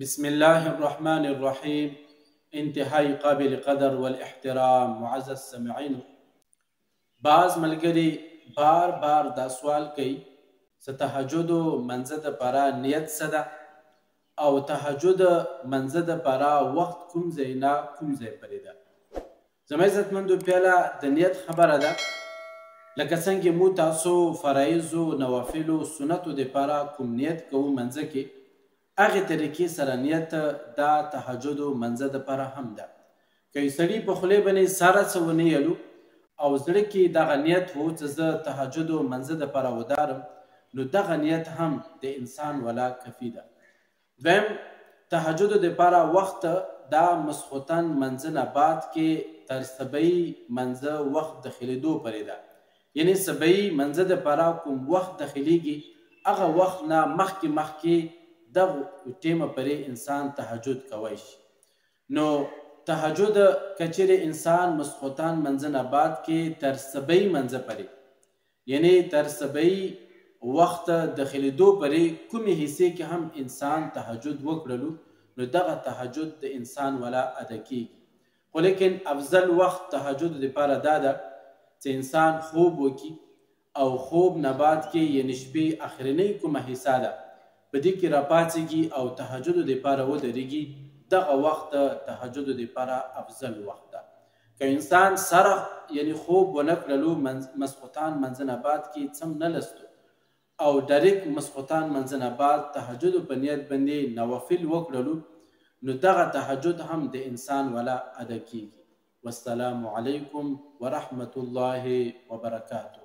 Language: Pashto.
بسم الله الرحمن الرحيم. انتهائی قابل قدر والاحترام معزز سمعین، بعض ملګري بار بار دا سوال کوي چې تهجد منځه دپاره نیت څه ده او تهجد منځه دپاره وخت کوم ځای نه کوم ځای پورې ده. زما عزتمندو پیاله د نیت خبره ده، لکه څنګه مو تاسو فرایضو نوافلو سنتو دپاره کوم نیت کوو منځه کې، هغې طریقې سره نیت دا تهجد منځه دپاره هم ده. که یو سړي په خولې باندې ساره څه ونه یلو او زړه کې دغه نیت و چې زه تهجد منځه دپاره ودارم، نو دغه نیت هم د انسان ولا کفي ده. دویم، تهجد دپاره وخت دا مسخوتن منځه نه بعد کې تر سبعي منځه وخت دخلېدو پورې ده. یعنې سبعي منځه دپاره کوم وخت دخلیږي هغه وخت نه مخکې دغه ټیمه پورې انسان تهجد کوی شي. نو تهجد که چیرې انسان مسخوتان منځه نه بعد کې تر سبعي منځه پورې، یعنې تر سبعي وخت دخلېدو پورې کومې حصې کې هم انسان تهجد وکړلو، نو دغه تهجد د انسان ولا ادا کیږي. خو لیکن افضل وخت تهجد دپاره دا ده چې انسان خوب وکړي او خوب نه بعد کې یعنې شپې اخرنۍ کومه حصه ده په دې کې راپاڅېږي او تهجد دپاره ودرېږي، دغه وخت تهجد دپاره افضل وخت ده. که انسان سره یعنې خوب ونه کړلو مسخوتان منځه نه بعد کې څه نه لستو او ډایرکټ مسخوتان منځه نه بعد تهجد په نیت باندې نوافل وکړلو، نو دغه تهجد هم د انسان ولا ادا کیږي. والسلام علیکم ورحمة الله وبرکاته.